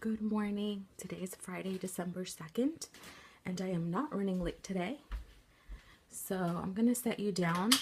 Good morning. Today is Friday, December 2nd, and I am not running late today. So I'm going to set you down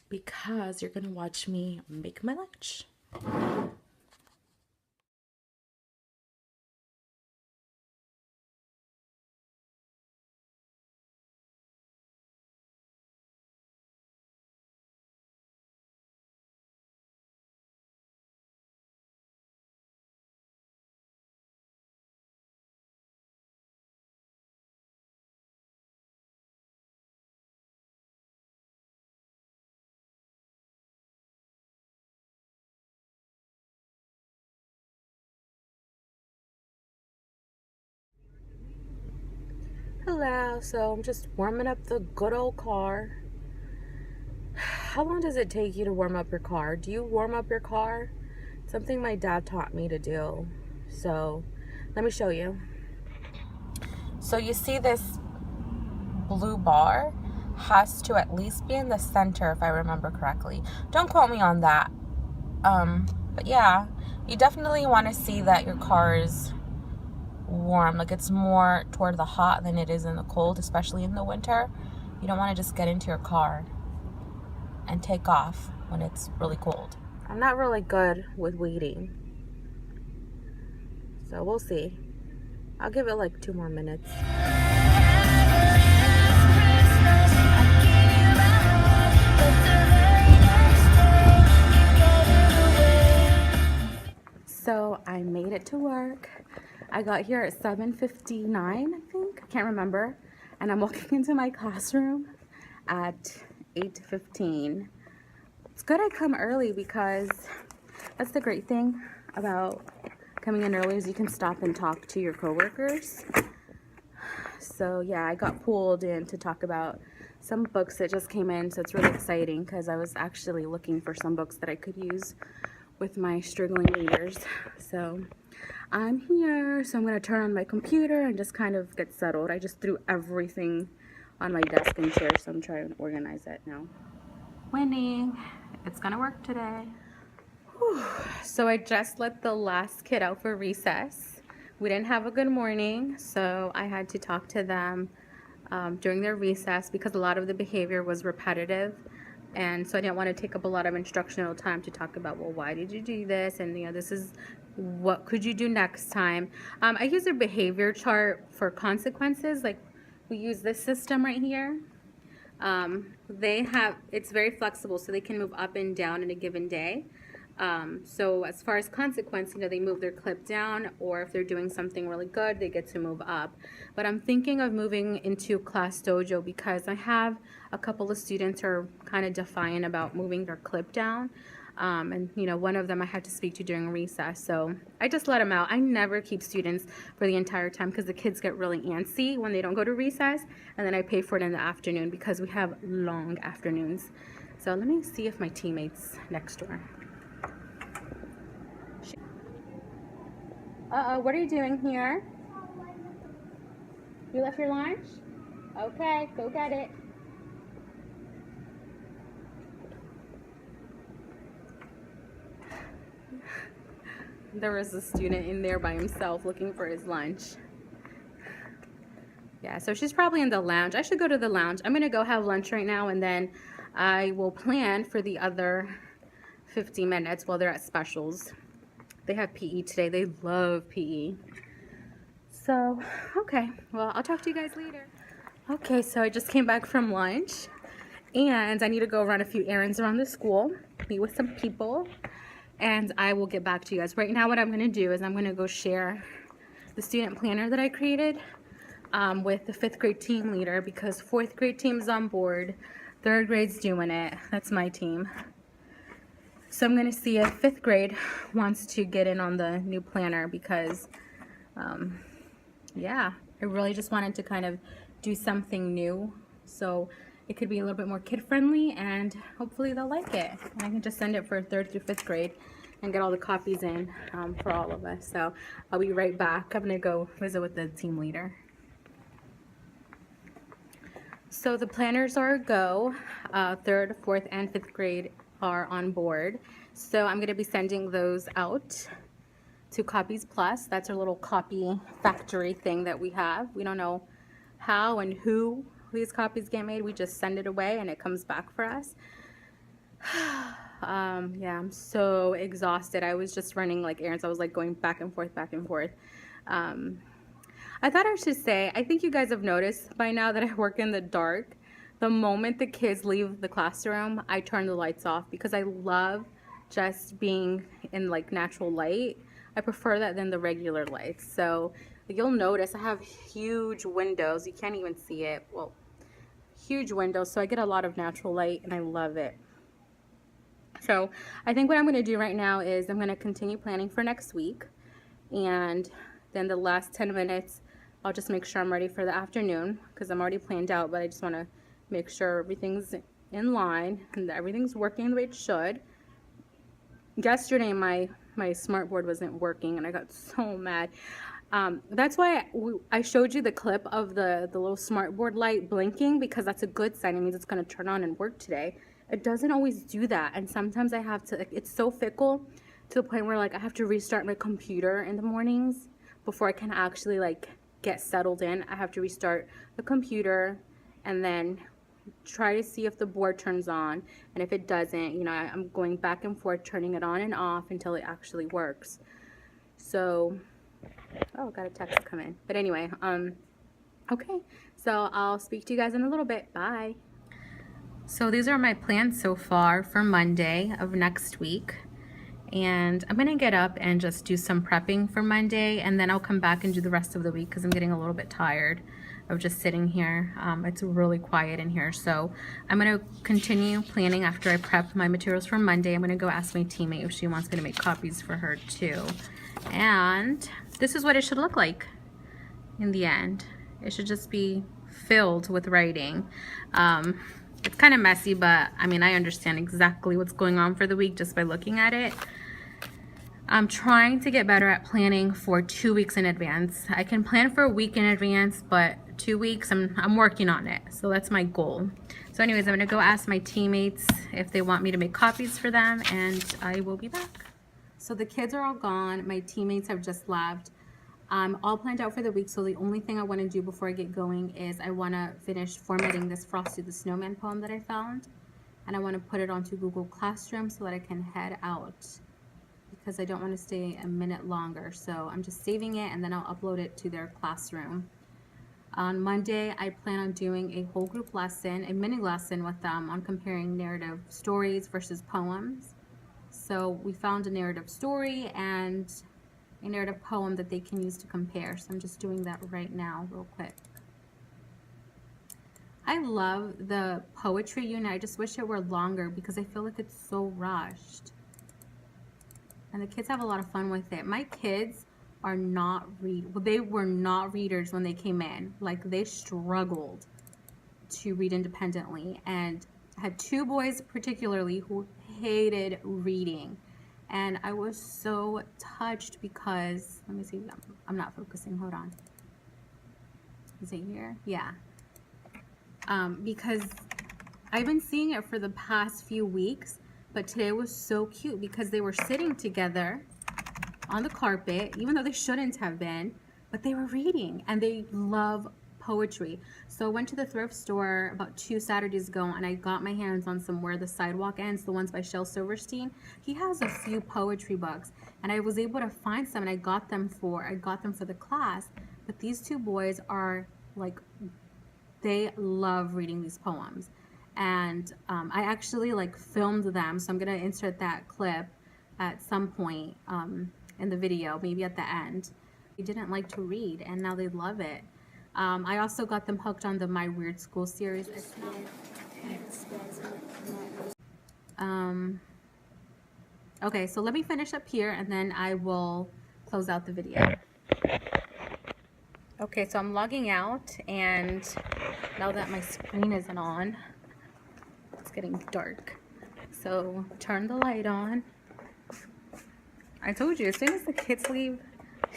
because you're going to watch me make my lunch. Hello. So I'm just warming up the good old car. How long does it take you to warm up your car? Do you warm up your car? Something my dad taught me to do. So let me show you. So you see this blue bar has to at least be in the center if I remember correctly. Don't quote me on that. But yeah, you definitely want to see that your car is warm. Like it's more toward the hot than it is in the cold, especially in the winter. You don't want to just get into your car and take off when it's really cold. I'm not really good with waiting, so we'll see. I'll give it like 2 more minutes. So I made it to work. I got here at 7:59, I think. I can't remember. And I'm walking into my classroom at 8:15. It's good I come early because that's the great thing about coming in early is you can stop and talk to your coworkers. So yeah, I got pulled in to talk about some books that just came in, so it's really exciting because I was actually looking for some books that I could use with my struggling readers. So I'm here, so I'm going to turn on my computer and just kind of get settled. I just threw everything on my desk and chair, so I'm trying to organize it now. Winning. It's going to work today. Whew. So I just let the last kid out for recess. We didn't have a good morning, so I had to talk to them during their recess because a lot of the behavior was repetitive. And so I didn't want to take up a lot of instructional time to talk about, well, why did you do this? And, this is what could you do next time? I use a behavior chart for consequences. Like we use this system right here. It's very flexible, so they can move up and down in a given day. So as far as consequence, they move their clip down, or if they're doing something really good, they get to move up. But I'm thinking of moving into Class Dojo because I have a couple of students who are kind of defiant about moving their clip down. And one of them I had to speak to during recess, so I just let them out. I never keep students for the entire time because the kids get really antsy when they don't go to recess, and then I pay for it in the afternoon because we have long afternoons. So let me see if my teammate's next door. What are you doing here? You left your lunch? Okay, go get it. There was a student in there by himself looking for his lunch. Yeah, so she's probably in the lounge. I should go to the lounge. I'm gonna go have lunch right now, and then I will plan for the other 50 minutes while they're at specials. They have PE today. They love PE. So, okay. Well, I'll talk to you guys later. Okay, so I just came back from lunch, and I need to go run a few errands around the school, meet with some people, and I will get back to you guys. Right now, what I'm going to do is I'm going to go share the student planner that I created with the 5th grade team leader because 4th grade team's on board, 3rd grade's doing it. That's my team. So I'm going to see if 5th grade wants to get in on the new planner because, yeah, I really just wanted to kind of do something new. So it could be a little bit more kid-friendly, and hopefully they'll like it. And I can just send it for 3rd through 5th grade and get all the copies in for all of us. So I'll be right back. I'm going to go visit with the team leader. So the planners are a go. 3rd, 4th, and 5th grade are on board. So I'm going to be sending those out to Copies Plus. That's our little copy factory thing that we have. We don't know how and who these copies get made. We just send it away and it comes back for us. Yeah, I'm so exhausted. I was just running like errands. I was like going back and forth, back and forth. I thought I should say, I think you guys have noticed by now that I work in the dark. The moment the kids leave the classroom, I turn the lights off because I love just being in like natural light. I prefer that than the regular lights. So you'll notice I have huge windows. You can't even see it. Well, huge windows. So I get a lot of natural light and I love it. So I think what I'm going to do right now is I'm going to continue planning for next week. And then the last 10 minutes, I'll just make sure I'm ready for the afternoon because I'm already planned out, but I just want to make sure everything's in line and that everything's working the way it should. Yesterday, my smartboard wasn't working and I got so mad. That's why I showed you the clip of the little smartboard light blinking, because that's a good sign. It means it's going to turn on and work today. It doesn't always do that, and sometimes I have to, it's so fickle to the point where like I have to restart my computer in the mornings before I can actually like get settled in. I have to restart the computer and then try to see if the board turns on, and if it doesn't, you know, I'm going back and forth turning it on and off until it actually works. So oh, got a text come in, but anyway, okay, so I'll speak to you guys in a little bit. Bye. So these are my plans so far for Monday of next week. And I'm gonna get up and just do some prepping for Monday, and then I'll come back and do the rest of the week because I'm getting a little bit tired of just sitting here. It's really quiet in here. So I'm gonna continue planning after I prep my materials for Monday. I'm gonna go ask my teammate if she wants me to make copies for her too. And this is what it should look like in the end. It should just be filled with writing. It's kind of messy, but I mean, I understand exactly what's going on for the week just by looking at it. I'm trying to get better at planning for 2 weeks in advance. I can plan for a week in advance, but 2 weeks, I'm working on it. So that's my goal. So anyways, I'm gonna go ask my teammates if they want me to make copies for them, and I will be back. So the kids are all gone. My teammates have just left. I'm all planned out for the week, so the only thing I want to do before I get going is I want to finish formatting this Frosty the Snowman poem that I found, and I want to put it onto Google Classroom so that I can head out because I don't want to stay a minute longer. So I'm just saving it and then I'll upload it to their classroom. On Monday, I plan on doing a whole group lesson, a mini lesson with them on comparing narrative stories versus poems. So we found a narrative story and a narrative poem that they can use to compare. So I'm just doing that right now real quick. I love the poetry unit. I just wish it were longer because I feel like it's so rushed. And the kids have a lot of fun with it. My kids are not they were not readers when they came in. Like they struggled to read independently. And I had 2 boys particularly who hated reading. And I was so touched because, let me see, I'm not focusing, hold on. Is it here? Yeah. Because I've been seeing it for the past few weeks, but today was so cute because they were sitting together on the carpet, even though they shouldn't have been, but they were reading and they love poetry. So I went to the thrift store about 2 Saturdays ago and I got my hands on some Where the Sidewalk Ends, the ones by Shel Silverstein. He has a few poetry books and I was able to find some and I got them for the class. But these 2 boys are like, they love reading these poems. And I actually like filmed them, so I'm gonna insert that clip at some point in the video, maybe at the end. They didn't like to read and now they love it. I also got them hooked on the My Weird School series. Okay, so let me finish up here and then I will close out the video. Okay, so I'm logging out, and now that my screen isn't on, it's getting dark. So turn the light on. I told you, as soon as the kids leave,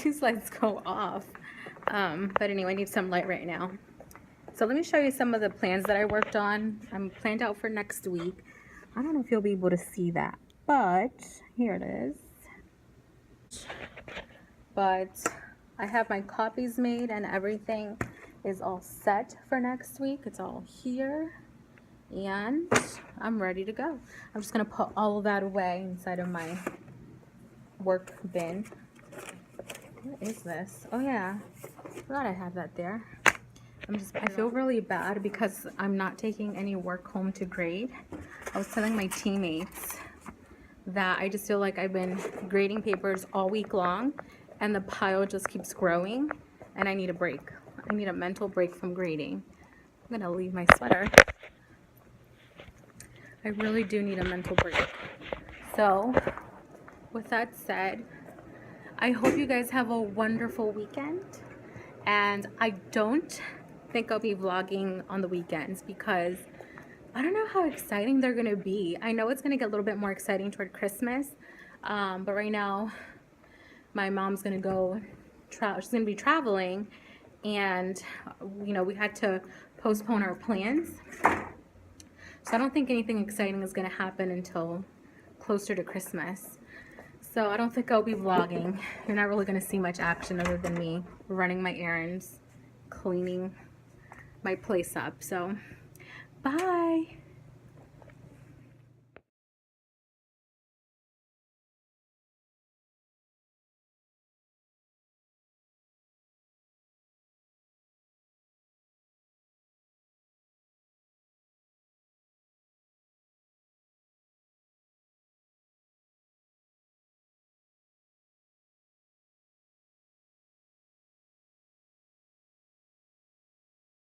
these lights go off. But anyway, I need some light right now. So let me show you some of the plans that I worked on. I'm planned out for next week. I don't know if you'll be able to see that, but here it is. but I have my copies made and everything is all set for next week. It's all here and I'm ready to go. I'm just gonna put all of that away inside of my work bin. What is this? Oh yeah, forgot I had that there. I feel really bad because I'm not taking any work home to grade. I was telling my teammates that I just feel like I've been grading papers all week long and the pile just keeps growing and I need a break. I need a mental break from grading. I'm gonna leave my sweater. I really do need a mental break. So with that said, I hope you guys have a wonderful weekend, and I don't think I'll be vlogging on the weekends because I don't know how exciting they're gonna be. I know it's gonna get a little bit more exciting toward Christmas, but right now my mom's gonna go she's gonna be traveling, and you know, we had to postpone our plans, so I don't think anything exciting is gonna happen until closer to Christmas. So I don't think I'll be vlogging. You're not really gonna see much action other than me running my errands, cleaning my place up. So bye.